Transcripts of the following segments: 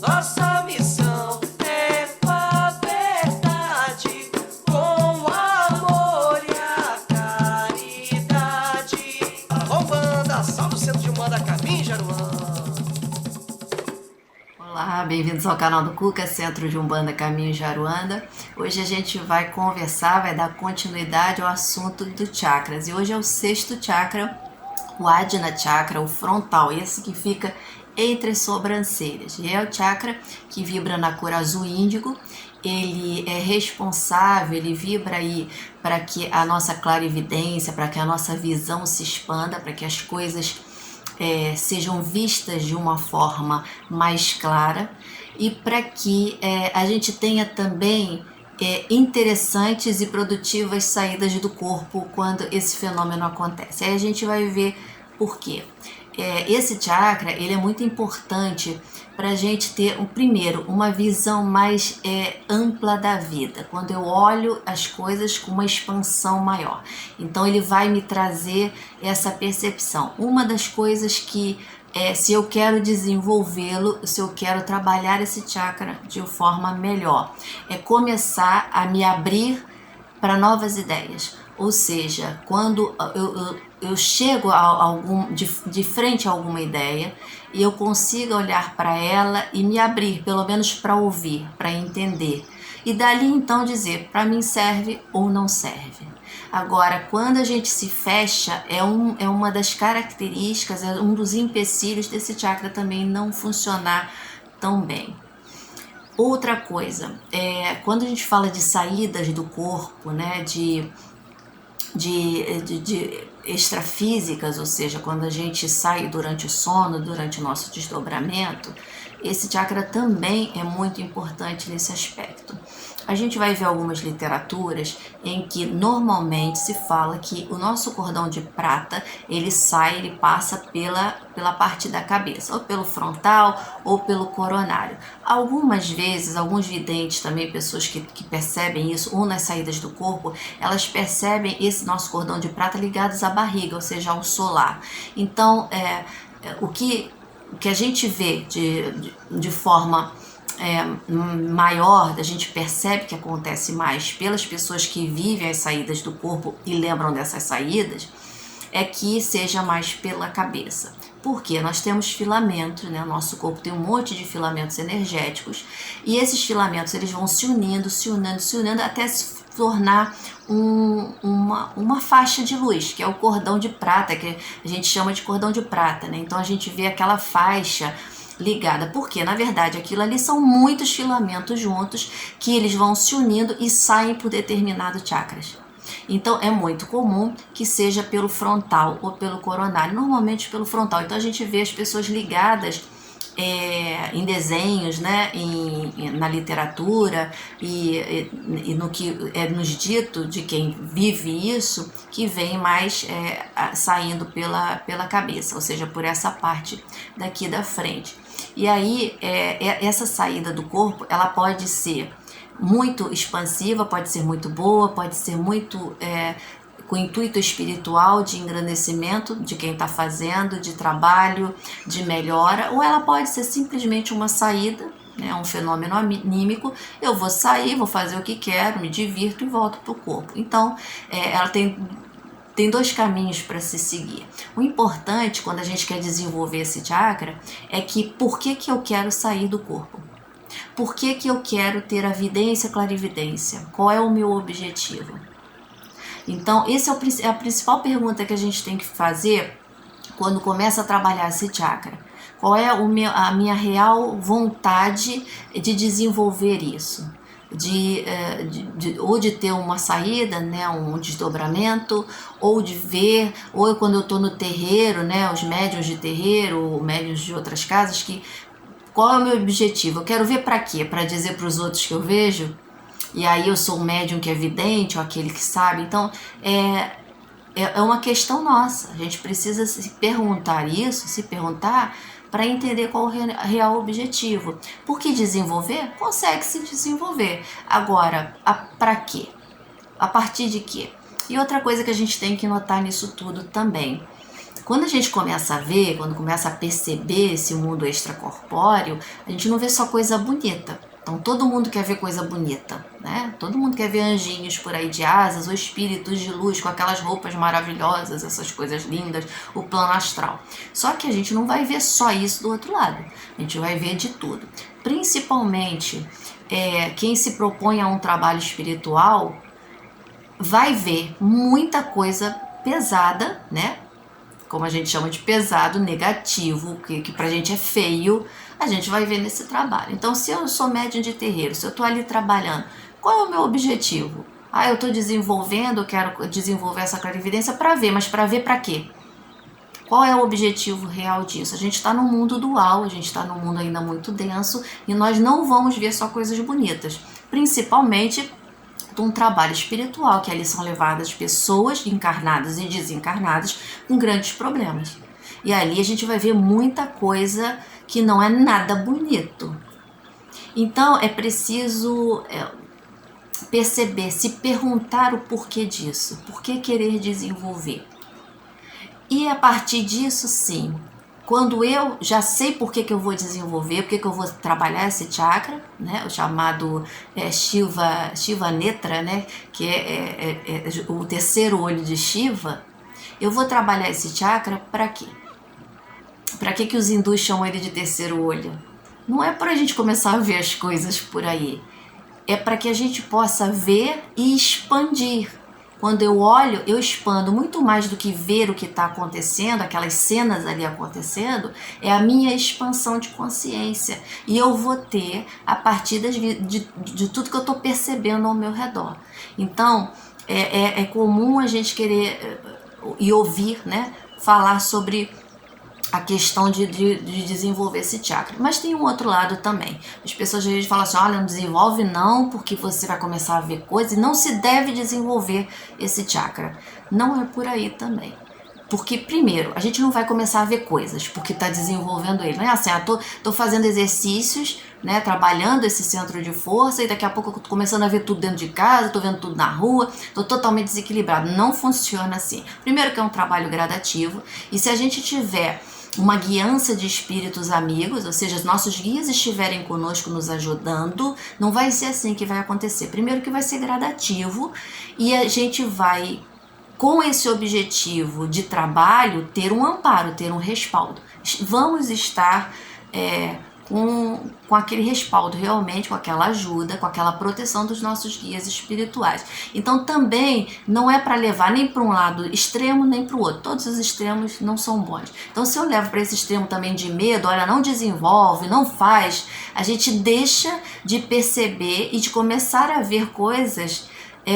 Nossa missão é com a verdade, com o amor e a caridade. Umbanda, salve o centro de Umbanda, caminho Jaruã. Olá, bem-vindos ao canal do Cuca, Centro de Umbanda Caminho Jaruanda. Hoje a gente vai conversar, vai dar continuidade ao assunto do chakras. E hoje é o sexto chakra, o Ajna Chakra, o frontal, esse que fica entre as sobrancelhas. E é o chakra que vibra na cor azul índigo. Ele é responsável, ele vibra aí para que a nossa clarividência, para que a nossa visão se expanda, para que as coisas sejam vistas de uma forma mais clara e para que a gente tenha também interessantes e produtivas saídas do corpo quando esse fenômeno acontece. Aí a gente vai ver por quê. Esse chakra ele é muito importante para a gente ter, primeiro, uma visão mais ampla da vida, quando eu olho as coisas com uma expansão maior. Então ele vai me trazer essa percepção. Uma das coisas que, se eu quero desenvolvê-lo, se eu quero trabalhar esse chakra de forma melhor, é começar a me abrir para novas ideias. Ou seja, quando eu chego de frente a alguma ideia e eu consigo olhar para ela e me abrir, pelo menos para ouvir, para entender. E dali então dizer, para mim serve ou não serve. Agora, quando a gente se fecha, é uma das características, é um dos empecilhos desse chakra também não funcionar tão bem. Outra coisa, quando a gente fala de saídas do corpo, né, de extrafísicas, ou seja, quando a gente sai durante o sono, durante o nosso desdobramento, esse chakra também é muito importante nesse aspecto. A gente vai ver algumas literaturas em que normalmente se fala que o nosso cordão de prata, ele passa pela parte da cabeça, ou pelo frontal ou pelo coronário. Algumas vezes, alguns videntes também, pessoas que percebem isso, ou nas saídas do corpo, elas percebem esse nosso cordão de prata ligados à barriga, ou seja, ao solar. Então, o que a gente vê de forma maior, a gente percebe que acontece mais pelas pessoas que vivem as saídas do corpo e lembram dessas saídas, é que seja mais pela cabeça. Porque nós temos filamentos, né? O nosso corpo tem um monte de filamentos energéticos e esses filamentos eles vão se unindo até se tornar uma faixa de luz, que é o cordão de prata, que a gente chama de cordão de prata, né? Então a gente vê aquela faixa ligada, porque na verdade aquilo ali são muitos filamentos juntos que eles vão se unindo e saem por determinados chakras. Então é muito comum que seja pelo frontal ou pelo coronário, normalmente pelo frontal. Então a gente vê as pessoas ligadas em desenhos, né, na literatura e no que nos dito de quem vive isso, que vem mais saindo pela cabeça, ou seja, por essa parte daqui da frente. E aí essa saída do corpo, ela pode ser muito expansiva, pode ser muito boa, pode ser muito com intuito espiritual de engrandecimento de quem está fazendo, de trabalho, de melhora, ou ela pode ser simplesmente uma saída, né, um fenômeno anímico. Eu vou sair, vou fazer o que quero, me divirto e volto para o corpo. Então, ela tem dois caminhos para se seguir. O importante, quando a gente quer desenvolver esse chakra, é que por que eu quero sair do corpo? Por que eu quero ter a vidência, clarividência? Qual é o meu objetivo? Então, essa é a principal pergunta que a gente tem que fazer quando começa a trabalhar esse chakra. Qual é a minha real vontade de desenvolver isso? Ou de ter uma saída, né, um desdobramento, ou de ver, ou quando eu estou no terreiro, né, os médiuns de terreiro, ou médiuns de outras casas, qual é o meu objetivo? Eu quero ver para quê? Para dizer para os outros que eu vejo? E aí eu sou um médium que é vidente, ou aquele que sabe? Então, é uma questão nossa. A gente precisa se perguntar para entender qual é o real objetivo. Porque desenvolver, consegue se desenvolver. Agora, para quê? A partir de quê? E outra coisa que a gente tem que notar nisso tudo também. Quando a gente começa a ver, quando começa a perceber esse mundo extracorpóreo, a gente não vê só coisa bonita. Então todo mundo quer ver coisa bonita, né? Todo mundo quer ver anjinhos por aí de asas, ou espíritos de luz com aquelas roupas maravilhosas, essas coisas lindas, o plano astral. Só que a gente não vai ver só isso do outro lado, a gente vai ver de tudo. Principalmente quem se propõe a um trabalho espiritual vai ver muita coisa pesada, né? Como a gente chama de pesado, negativo, que pra gente é feio, a gente vai ver nesse trabalho. Então, se eu sou médium de terreiro, se eu tô ali trabalhando, qual é o meu objetivo? Eu tô desenvolvendo, eu quero desenvolver essa clarividência para ver, mas para ver para quê? Qual é o objetivo real disso? A gente está num mundo dual, a gente está num mundo ainda muito denso e nós não vamos ver só coisas bonitas, principalmente um trabalho espiritual, que ali são levadas pessoas encarnadas e desencarnadas com grandes problemas. E ali a gente vai ver muita coisa que não é nada bonito. Então é preciso perceber, se perguntar o porquê disso, por que querer desenvolver. E a partir disso, sim, quando eu já sei por que eu vou desenvolver, por que eu vou trabalhar esse chakra, né, o chamado Shiva Netra, né, que é o terceiro olho de Shiva, eu vou trabalhar esse chakra para quê? Para que os hindus chamam ele de terceiro olho? Não é para a gente começar a ver as coisas por aí, é para que a gente possa ver e expandir. Quando eu olho, eu expando muito mais do que ver o que está acontecendo, aquelas cenas ali acontecendo, é a minha expansão de consciência. E eu vou ter a partir de tudo que eu estou percebendo ao meu redor. Então, é comum a gente querer e ouvir, né, falar sobre a questão de desenvolver esse chakra. Mas tem um outro lado também. As pessoas às vezes falam assim, olha, não desenvolve não, porque você vai começar a ver coisas e não se deve desenvolver esse chakra. Não é por aí também. Porque, primeiro, a gente não vai começar a ver coisas porque está desenvolvendo ele. Não é assim, tô fazendo exercícios, né, trabalhando esse centro de força e daqui a pouco eu tô começando a ver tudo dentro de casa, tô vendo tudo na rua, tô totalmente desequilibrado. Não funciona assim. Primeiro que é um trabalho gradativo e se a gente tiver uma guiança de espíritos amigos, ou seja, os nossos guias estiverem conosco nos ajudando, não vai ser assim que vai acontecer. Primeiro que vai ser gradativo e a gente vai, com esse objetivo de trabalho, ter um amparo, ter um respaldo. Vamos estar com aquele respaldo realmente, com aquela ajuda, com aquela proteção dos nossos guias espirituais. Então também não é para levar nem para um lado extremo nem para o outro. Todos os extremos não são bons. Então se eu levo para esse extremo também de medo, olha, não desenvolve, não faz, a gente deixa de perceber e de começar a ver coisas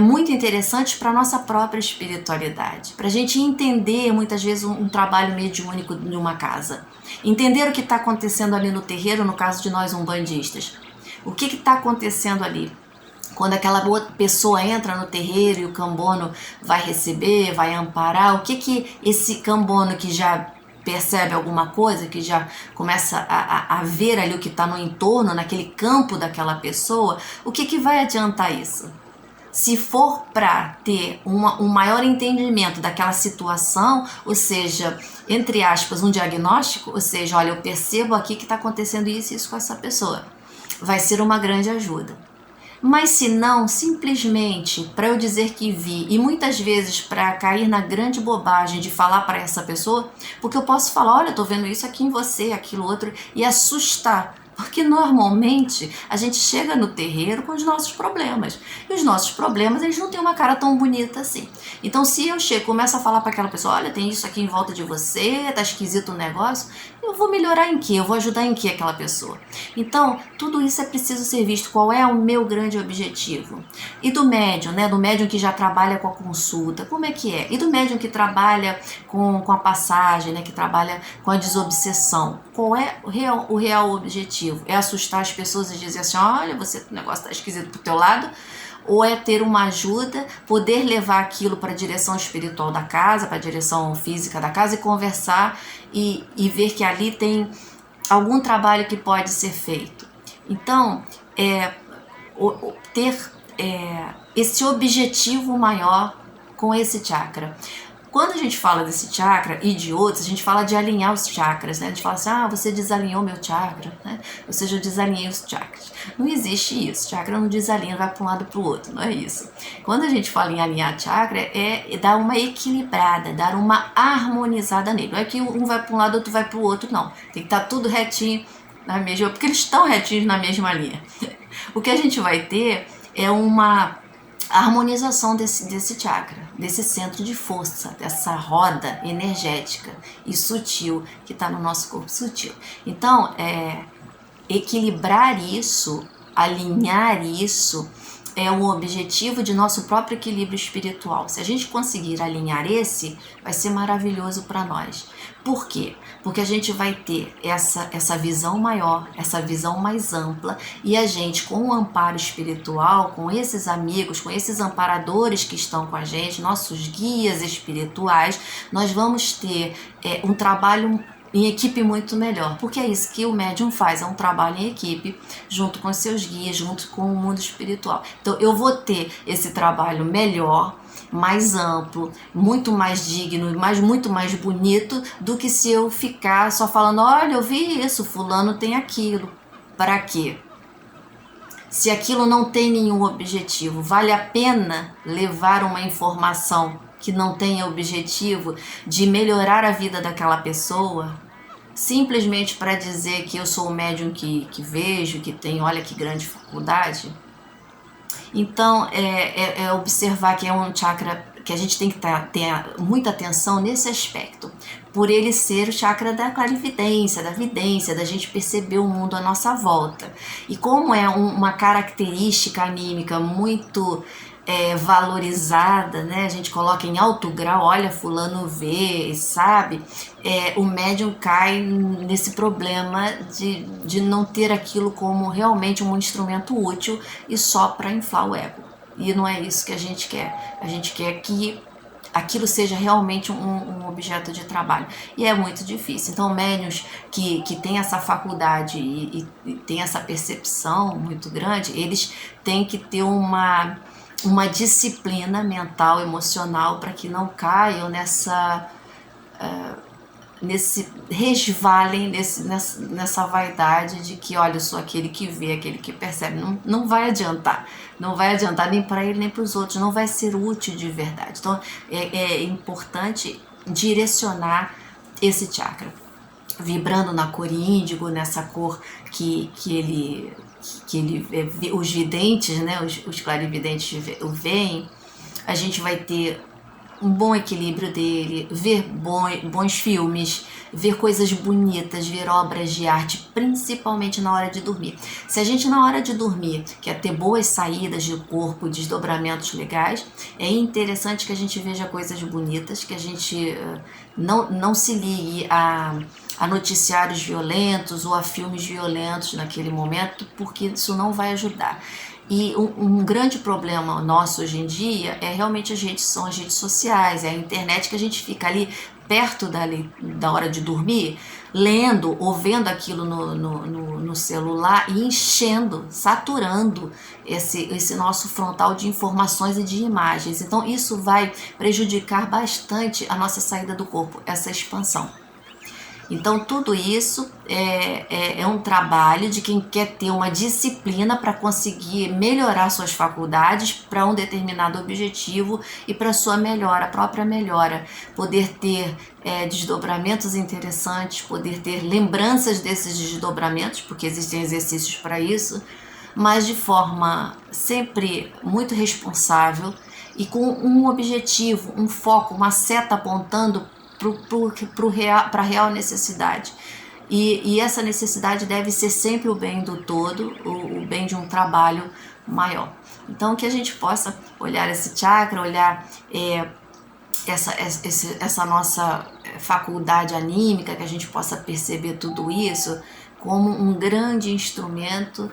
muito interessantes para a nossa própria espiritualidade, para a gente entender muitas vezes um trabalho mediúnico de uma casa, entender o que está acontecendo ali no terreiro, no caso de nós umbandistas, o que está acontecendo ali, quando aquela outra pessoa entra no terreiro e o cambono vai receber, vai amparar, o que esse cambono que já percebe alguma coisa, que já começa a ver ali o que está no entorno, naquele campo daquela pessoa, o que vai adiantar isso? Se for para ter um maior entendimento daquela situação, ou seja, entre aspas, um diagnóstico, ou seja, olha, eu percebo aqui que está acontecendo isso e isso com essa pessoa, vai ser uma grande ajuda. Mas se não, simplesmente para eu dizer que vi, e muitas vezes para cair na grande bobagem de falar para essa pessoa, porque eu posso falar, olha, eu tô vendo isso aqui em você, aquilo outro, e assustar. Porque normalmente a gente chega no terreiro com os nossos problemas. E os nossos problemas, eles não têm uma cara tão bonita assim. Então se eu chego e começo a falar para aquela pessoa, olha, tem isso aqui em volta de você, tá esquisito o negócio, eu vou melhorar em quê? Eu vou ajudar em quê aquela pessoa? Então, tudo isso é preciso ser visto. Qual é o meu grande objetivo? E do médium, né? Do médium que já trabalha com a consulta, como é que é? E do médium que trabalha com a passagem, né? Que trabalha com a desobsessão. Qual é o real objetivo? É assustar as pessoas e dizer assim, olha, o negócio tá esquisito pro teu lado? Ou é ter uma ajuda, poder levar aquilo para a direção espiritual da casa, para a direção física da casa e conversar e ver que ali tem algum trabalho que pode ser feito. Então, ter esse objetivo maior com esse chakra. Quando a gente fala desse chakra e de outros, a gente fala de alinhar os chakras, né? A gente fala assim, você desalinhou meu chakra, né? Ou seja, eu desalinhei os chakras. Não existe isso, chakra não desalinha, vai para um lado para o outro, não é isso. Quando a gente fala em alinhar chakra, é dar uma equilibrada, dar uma harmonizada nele. Não é que um vai para um lado, outro vai para o outro, não. Tem que estar tudo retinho na mesma, porque eles estão retinhos na mesma linha. O que a gente vai ter é uma a harmonização desse chakra, desse centro de força, dessa roda energética e sutil que está no nosso corpo sutil. Então, equilibrar isso, alinhar isso, é um objetivo de nosso próprio equilíbrio espiritual. Se a gente conseguir alinhar esse, vai ser maravilhoso para nós. Por quê? Porque a gente vai ter essa visão maior, essa visão mais ampla, e a gente, com o amparo espiritual, com esses amigos, com esses amparadores que estão com a gente, nossos guias espirituais, nós vamos ter um trabalho em equipe muito melhor, porque é isso que o médium faz, é um trabalho em equipe, junto com seus guias, junto com o mundo espiritual. Então eu vou ter esse trabalho melhor, mais amplo, muito mais digno, muito mais bonito do que se eu ficar só falando, olha, eu vi isso, fulano tem aquilo. Para quê? Se aquilo não tem nenhum objetivo, vale a pena levar uma informação que não tenha objetivo de melhorar a vida daquela pessoa, simplesmente para dizer que eu sou o médium que vejo, que tem, olha que grande faculdade? Então, é observar que é um chakra que a gente tem que ter muita atenção nesse aspecto, por ele ser o chakra da clarividência, da vidência, da gente perceber o mundo à nossa volta. E como é uma característica anímica muito valorizada, né? A gente coloca em alto grau, olha, fulano vê, sabe? O médium cai nesse problema de não ter aquilo como realmente um instrumento útil e só para inflar o ego. E não é isso que a gente quer. A gente quer que aquilo seja realmente um objeto de trabalho. E é muito difícil. Então, médiuns que têm essa faculdade e têm essa percepção muito grande, eles têm que ter uma disciplina mental, emocional, para que não caiam resvalem nessa vaidade de que, olha, eu sou aquele que vê, aquele que percebe. Não vai adiantar. Não vai adiantar nem para ele nem para os outros. Não vai ser útil de verdade. Então, é importante direcionar esse chakra. Vibrando na cor índigo, nessa cor que os videntes, né, os clarividentes o veem, a gente vai ter um bom equilíbrio dele, ver bons filmes, ver coisas bonitas, ver obras de arte, principalmente na hora de dormir. Se a gente na hora de dormir quer ter boas saídas de corpo, desdobramentos legais, é interessante que a gente veja coisas bonitas, que a gente não se ligue a noticiários violentos ou a filmes violentos naquele momento, porque isso não vai ajudar. E um grande problema nosso hoje em dia é realmente são as redes sociais, é a internet, que a gente fica ali perto da hora de dormir, lendo ou vendo aquilo no celular e enchendo, saturando esse nosso frontal de informações e de imagens. Então isso vai prejudicar bastante a nossa saída do corpo, essa expansão. Então tudo isso é um trabalho de quem quer ter uma disciplina para conseguir melhorar suas faculdades para um determinado objetivo e para sua melhora, a própria melhora. Poder ter desdobramentos interessantes, poder ter lembranças desses desdobramentos, porque existem exercícios para isso, mas de forma sempre muito responsável e com um objetivo, um foco, uma seta apontando para a real necessidade. E essa necessidade deve ser sempre o bem do todo, o bem de um trabalho maior. Então, que a gente possa olhar esse chakra, olhar essa nossa faculdade anímica, que a gente possa perceber tudo isso como um grande instrumento,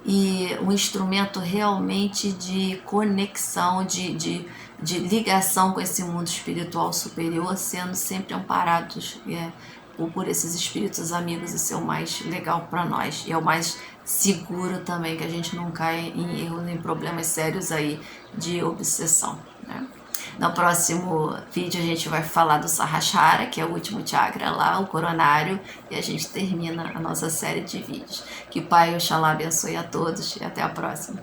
e um instrumento realmente de conexão, de ligação com esse mundo espiritual superior, sendo sempre amparados por esses espíritos amigos. Isso é o mais legal para nós, e é o mais seguro também, que a gente não caia em erros, em problemas sérios aí de obsessão, né? No próximo vídeo a gente vai falar do Sahasrara, que é o último chakra lá, o coronário, e a gente termina a nossa série de vídeos. Que Pai Oxalá abençoe a todos e até a próxima.